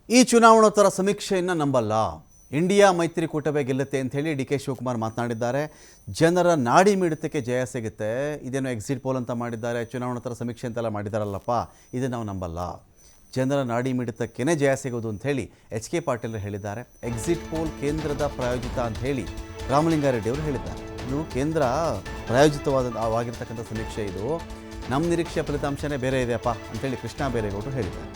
ಈ ಚುನಾವಣೋತ್ತರ ಸಮೀಕ್ಷೆಯನ್ನು ನಂಬಲ್ಲ. ಇಂಡಿಯಾ ಮೈತ್ರಿಕೂಟವೇ ಗೆಲ್ಲುತ್ತೆ ಅಂತ ಹೇಳಿ ಡಿ ಕೆ ಶಿವಕುಮಾರ್ ಮಾತನಾಡಿದ್ದಾರೆ. ಜನರ ನಾಡಿ ಮಿಡಿತಕ್ಕೆ ಜಯ ಸಿಗುತ್ತೆ. ಇದೇನೋ ಎಕ್ಸಿಟ್ ಪೋಲ್ ಅಂತ ಮಾಡಿದ್ದಾರೆ, ಚುನಾವಣೋತ್ತರ ಸಮೀಕ್ಷೆ ಅಂತೆಲ್ಲ ಮಾಡಿದಾರಲ್ಲಪ್ಪ, ಇದನ್ನು ನಾವು ನಂಬಲ್ಲ. ಜನರ ನಾಡಿ ಮಿಡಿತಕ್ಕೇ ಜಯ ಸಿಗೋದು ಅಂತ ಹೇಳಿ ಎಚ್ ಕೆ ಪಾಟೀಲ್ ಹೇಳಿದ್ದಾರೆ. ಎಕ್ಸಿಟ್ ಪೋಲ್ ಕೇಂದ್ರದ ಪ್ರಾಯೋಜಿತ ಅಂತ ಹೇಳಿ ರಾಮಲಿಂಗಾರೆಡ್ಡಿ ಅವರು ಹೇಳಿದ್ದಾರೆ. ಇದು ಕೇಂದ್ರ ಪ್ರಾಯೋಜಿತವಾಗಿರ್ತಕ್ಕಂಥ ಸಮೀಕ್ಷೆ. ಇದು ನಮ್ಮ ನಿರೀಕ್ಷೆಯ ಫಲಿತಾಂಶನೇ ಬೇರೆ ಇದೆಯಪ್ಪ ಅಂತೇಳಿ ಕೃಷ್ಣ ಬೈರೇಗೌಡರು ಹೇಳಿದ್ದಾರೆ.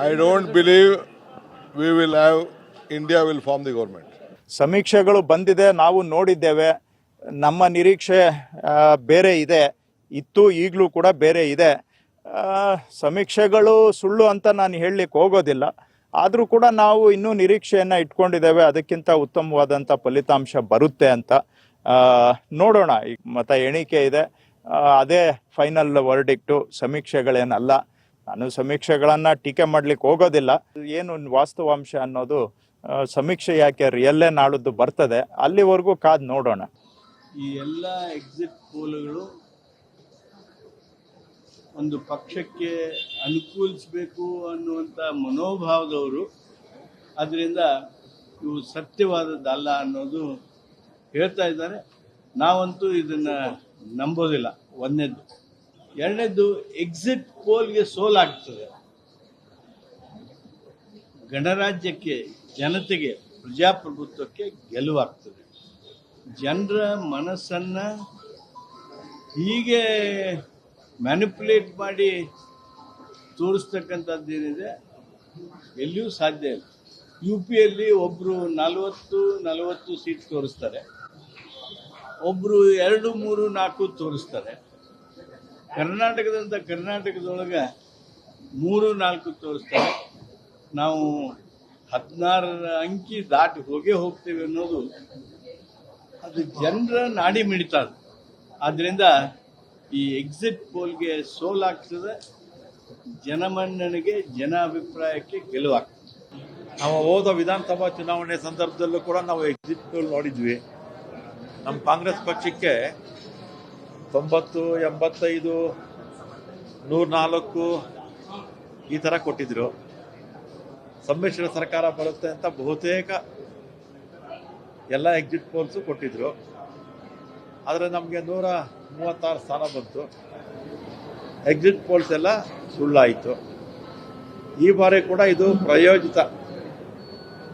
I don't believe we will have India will form the government. ಸಮೀಕ್ಷೆಗಳು ಬಂದಿದೆ, ನಾವು ನೋಡಿದ್ದೇವೆ. ನಮ್ಮ ನಿರೀಕ್ಷೆ ಬೇರೆ ಇದೆ, ಇತ್ತು, ಈಗಲೂ ಕೂಡ ಬೇರೆ ಇದೆ. ಸಮೀಕ್ಷೆಗಳು ಸುಳ್ಳು ಅಂತ ನಾನು ಹೇಳಲಿಕ್ಕೆ ಹೋಗೋದಿಲ್ಲ. ಆದರೂ ಕೂಡ ನಾವು ಇನ್ನೂ ನಿರೀಕ್ಷೆಯನ್ನು ಇಟ್ಕೊಂಡಿದ್ದೇವೆ, ಅದಕ್ಕಿಂತ ಉತ್ತಮವಾದಂಥ ಫಲಿತಾಂಶ ಬರುತ್ತೆ ಅಂತ. ನೋಡೋಣ. ಈಗ ಮತ ಎಣಿಕೆ ಇದೆ, ಅದೇ ಫೈನಲ್ ವರ್ಡಿಕ್ಟು, ಸಮೀಕ್ಷೆಗಳೇನಲ್ಲ. ನಾನು ಸಮೀಕ್ಷೆಗಳನ್ನು ಟೀಕೆ ಮಾಡಲಿಕ್ಕೆ ಹೋಗೋದಿಲ್ಲ. ಏನು ವಾಸ್ತವಾಂಶ ಅನ್ನೋದು ಸಮೀಕ್ಷೆ ಯಾಕೆ ರಿಯಲ್ಲೇ ನಾಳದ್ದು ಬರ್ತದೆ, ಅಲ್ಲಿವರೆಗೂ ಕಾದು ನೋಡೋಣ. ಈ ಎಲ್ಲ ಎಕ್ಸಿಟ್ ಪೋಲ್ಗಳು ಒಂದು ಪಕ್ಷಕ್ಕೆ ಅನುಕೂಲಿಸಬೇಕು ಅನ್ನುವಂಥ ಮನೋಭಾವದವರು, ಅದರಿಂದ ಇವು ಸತ್ಯವಾದದ್ದಲ್ಲ ಅನ್ನೋದು ಹೇಳ್ತಾ ಇದ್ದಾರೆ. ನಾವಂತೂ ಇದನ್ನು ನಂಬೋದಿಲ್ಲ. ಒಂದನೇದು. ಎರಡನೇದು, ಎಕ್ಸಿಟ್ ಪೋಲ್ಗೆ ಸೋಲಾಗ್ತದೆ. ಗಣರಾಜ್ಯಕ್ಕೆ, ಜನತೆಗೆ, ಪ್ರಜಾಪ್ರಭುತ್ವಕ್ಕೆ ಗೆಲುವಾಗ್ತದೆ. ಜನರ ಮನಸ್ಸನ್ನು ಹೀಗೆ ಮ್ಯಾನಿಪುಲೇಟ್ ಮಾಡಿ ತೋರಿಸ್ತಕ್ಕಂಥದ್ದೇನಿದೆ, ಎಲ್ಲಿಯೂ ಸಾಧ್ಯ ಇಲ್ಲ. ಯು ಪಿಯಲ್ಲಿ ಒಬ್ಬರು 40 ಸೀಟ್ ತೋರಿಸ್ತಾರೆ, ಒಬ್ಬರು 2, 3, 4 ತೋರಿಸ್ತಾರೆ. ಕರ್ನಾಟಕದೊಳಗೆ 3, 4 ತೋರಿಸ್ತಾರೆ. ನಾವು 16 ಅಂಕಿ ದಾಟಿ ಹೋಗ್ತೇವೆ ಅನ್ನೋದು ಅದು ಜನರ ನಾಡಿ ಮಿಡಿತ. ಆದ್ದರಿಂದ ಈ ಎಕ್ಸಿಟ್ ಪೋಲ್ಗೆ ಸೋಲಾಗ್ತದೆ, ಜನಮನ್ನಣೆಗೆ, ಜನ ಅಭಿಪ್ರಾಯಕ್ಕೆ ಗೆಲುವಾಗ್ತದೆ. ನಾವು ಹೋದ ವಿಧಾನಸಭಾ ಚುನಾವಣೆ ಸಂದರ್ಭದಲ್ಲೂ ಕೂಡ ನಾವು ಎಕ್ಸಿಟ್ ಪೋಲ್ ನೋಡಿದ್ವಿ. ನಮ್ಮ ಕಾಂಗ್ರೆಸ್ ಪಕ್ಷಕ್ಕೆ 90, 85, 104 ಈ ಥರ ಕೊಟ್ಟಿದ್ರು. ಸಮ್ಮಿಶ್ರ ಸರ್ಕಾರ ಬರುತ್ತೆ ಅಂತ ಬಹುತೇಕ ಎಲ್ಲ ಎಕ್ಸಿಟ್ ಪೋಲ್ಸು ಕೊಟ್ಟಿದ್ರು. ಆದರೆ ನಮಗೆ 136 ಸ್ಥಾನ ಬಂತು. ಎಕ್ಸಿಟ್ ಪೋಲ್ಸ್ ಎಲ್ಲ ಸುಳ್ಳಾಯಿತು. ಈ ಬಾರಿ ಕೂಡ ಇದು ಪ್ರಾಯೋಜಿತ,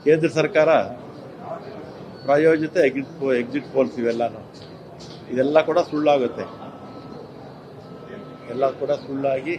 ಕೇಂದ್ರ ಸರ್ಕಾರ ಪ್ರಾಯೋಜಿತ ಎಕ್ಸಿಟ್ ಪೋಲ್ಸ್ ಇವೆಲ್ಲನೂ, ಇದೆಲ್ಲ ಕೂಡ ಸುಳ್ಳಾಗುತ್ತೆ. ಎಲ್ಲ ಕೂಡ ಸುಳ್ಳಾಗಿ